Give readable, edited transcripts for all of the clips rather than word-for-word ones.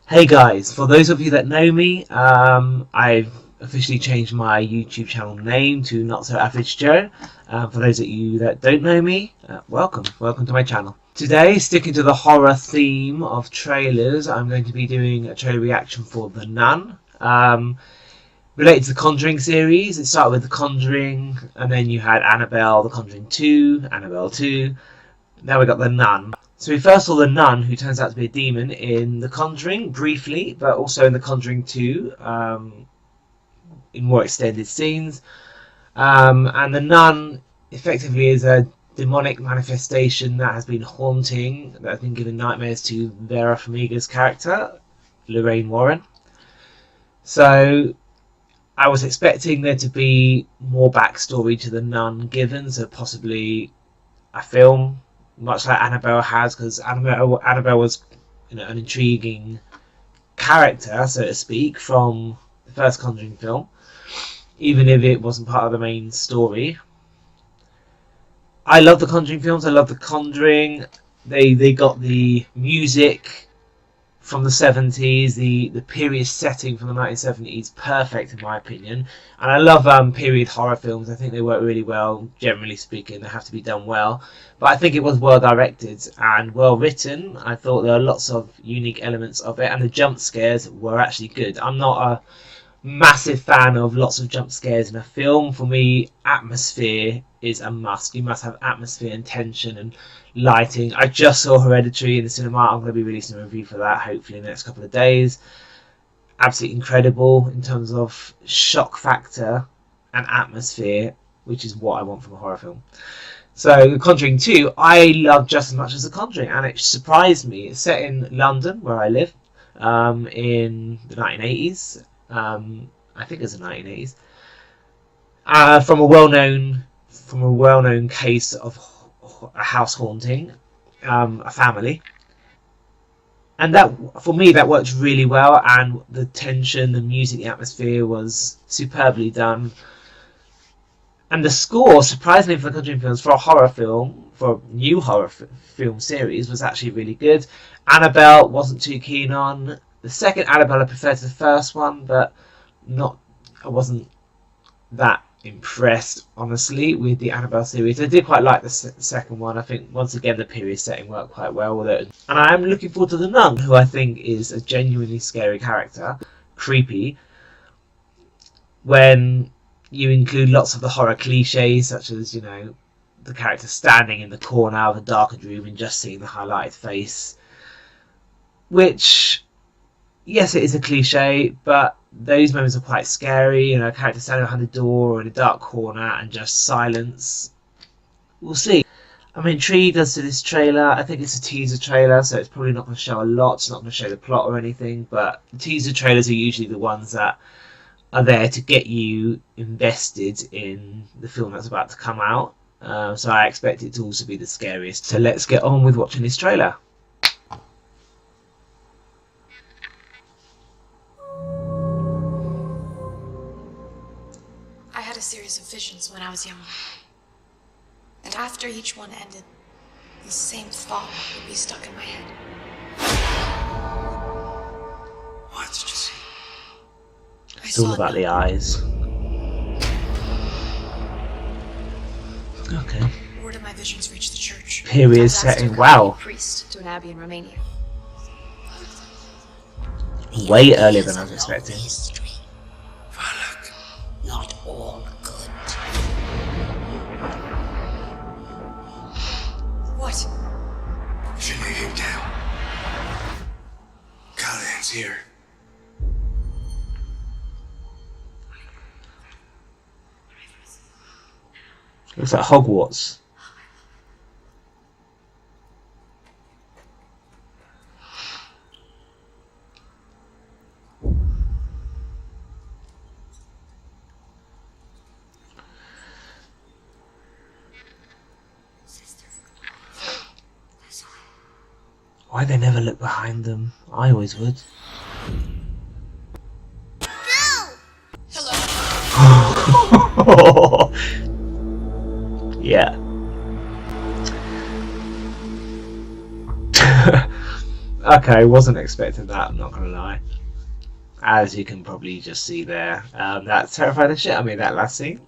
Hey guys, for those of you that know me, I've officially changed my YouTube channel name to Not So Average Joe. For those of you that don't know me, welcome to my channel. Today, sticking to the horror theme of trailers, I'm going to be doing a trailer reaction for The Nun. Related to the Conjuring series, it started with The Conjuring, and then you had Annabelle, The Conjuring 2, Annabelle 2, now we got The Nun. So we first saw the nun, who turns out to be a demon, in The Conjuring, briefly, but also in The Conjuring 2, in more extended scenes. And the nun effectively is a demonic manifestation that has been haunting, that has been giving nightmares to Vera Farmiga's character, Lorraine Warren. So I was expecting there to be more backstory to the nun given, so possibly a film, much like Annabelle has, because Annabelle was, an intriguing character, so to speak, from the first Conjuring film, even if it wasn't part of the main story. I love the Conjuring films. I love the Conjuring. They got the music from the 70s, the period setting from the 1970s, perfect in my opinion. And I love period horror films. I think they work really well, generally speaking. They have to be done well. But I think it was well directed and well written. I thought there were lots of unique elements of it, and the jump scares were actually good. I'm not a massive fan of lots of jump scares in a film. For me, atmosphere is a must. You must have atmosphere and tension and lighting. I just saw Hereditary in the cinema. I'm going to be releasing a review for that hopefully in the next couple of days. Absolutely incredible in terms of shock factor and atmosphere, which is what I want from a horror film. So The Conjuring 2 I love just as much as The Conjuring, and it surprised me. It's set in London, where I live, in the 1980s. I think it's the 1980s. From a well-known case of a house haunting, a family, and that, for me, that worked really well. And the tension, the music, the atmosphere was superbly done. And the score, surprisingly for the Conjuring films, for a horror film, for a new horror film series, was actually really good. Annabelle wasn't too keen on. The second Annabelle I preferred to the first one, but I wasn't that impressed, honestly, with the Annabelle series. I did quite like the second one. I think, once again, the period setting worked quite well with it. And I am looking forward to the nun, who I think is a genuinely scary character. Creepy. When you include lots of the horror cliches, such as, the character standing in the corner of a darkened room and just seeing the highlighted face. Which, yes, it is a cliche, but those moments are quite scary. A character standing behind a door or in a dark corner and just silence. We'll see. I'm intrigued as to this trailer. I think it's a teaser trailer, so it's probably not going to show a lot. It's not going to show the plot or anything, but the teaser trailers are usually the ones that are there to get you invested in the film that's about to come out. So I expect it to also be the scariest. So let's get on with watching this trailer. I had a series of visions when I was young. And after each one ended, the same thought would be stuck in my head. What did you see? It's all about the eyes. Okay. Word of my visions reached the church. Period setting. Wow. Priest to an abbey in Romania. Way earlier than I was expecting. Valak. Not all good. What? Finley came down. Callahan's here. Looks like Hogwarts. Why they never look behind them? I always would. Hello. Yeah. Okay, wasn't expecting that, I'm not gonna lie. As you can probably just see there, that terrified the shit out of me, that last scene.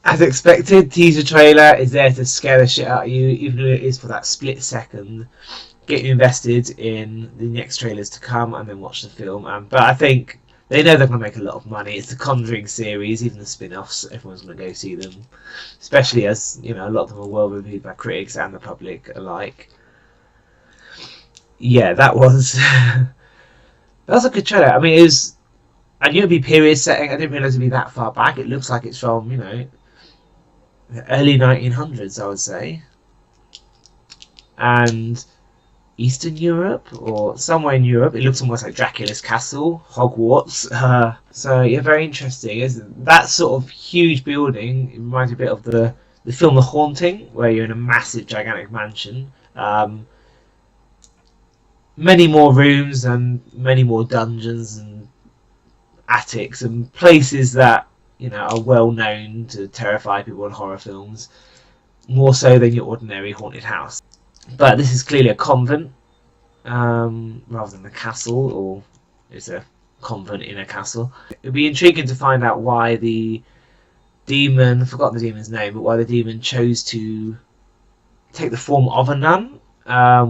As expected, teaser trailer is there to scare the shit out of you, even if it is for that split second. Get you invested in the next trailers to come and then watch the film. But I think they know they're going to make a lot of money. It's the Conjuring series, even the spin-offs, everyone's going to go see them. Especially as, you know, a lot of them are well reviewed by critics and the public alike. Yeah, that was that was a good trailer. I mean, I knew it'd be period setting. I didn't realise it'd be that far back. It looks like it's from, you know, the early 1900s, I would say. And Eastern Europe or somewhere in Europe. It looks almost like Dracula's castle, Hogwarts. So yeah, very interesting. That sort of huge building? It reminds me a bit of the film The Haunting, where you're in a massive, gigantic mansion. Many more rooms and many more dungeons and attics and places that, you know, are well known to terrify people in horror films, more so than your ordinary haunted house. But this is clearly a convent, rather than a castle, or it's a convent in a castle. It'd be intriguing to find out why the demon, I forgot the demon's name, but why the demon chose to take the form of a nun.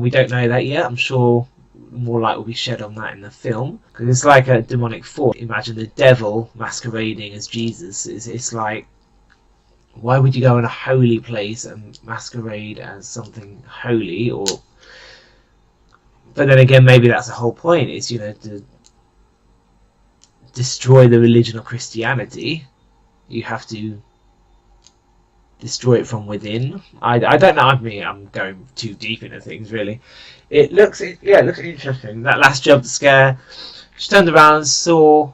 We don't know that yet. I'm sure more light will be shed on that in the film, because it's like a demonic force. Imagine the devil masquerading as Jesus. It's like, why would you go in a holy place and masquerade as something holy? Or, but then again, maybe that's the whole point, is, you know, to destroy the religion of Christianity, you have to destroy it from within. I don't know. I mean, I'm going too deep into things, really. It looks interesting. That last jump scare, she turned around, saw.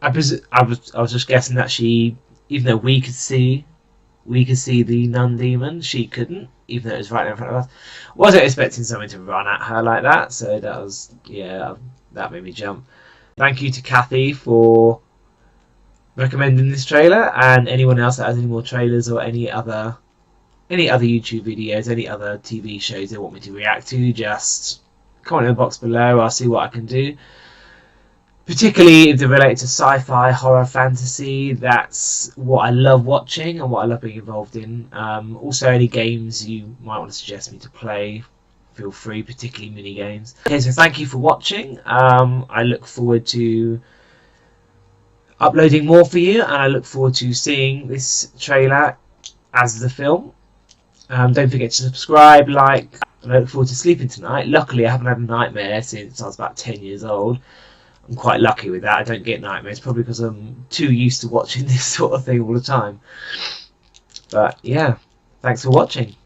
I was just guessing that she, even though we could see the nun demon, she couldn't, even though it was right in front of us. Wasn't expecting someone to run at her like that, so that was, yeah, that made me jump. Thank you to Kathy for recommending this trailer, and anyone else that has any more trailers or any other YouTube videos, any other TV shows they want me to react to, just comment in the box below. I'll see what I can do. Particularly if they're related to sci-fi, horror, fantasy. That's what I love watching and what I love being involved in. Also, any games you might want to suggest me to play, feel free, particularly mini games. Okay, so thank you for watching. I look forward to uploading more for you, and I look forward to seeing this trailer as the film. Don't forget to subscribe, like, and I look forward to sleeping tonight. Luckily, I haven't had a nightmare since I was about 10 years old. I'm quite lucky with that. I don't get nightmares, probably because I'm too used to watching this sort of thing all the time. But yeah, thanks for watching.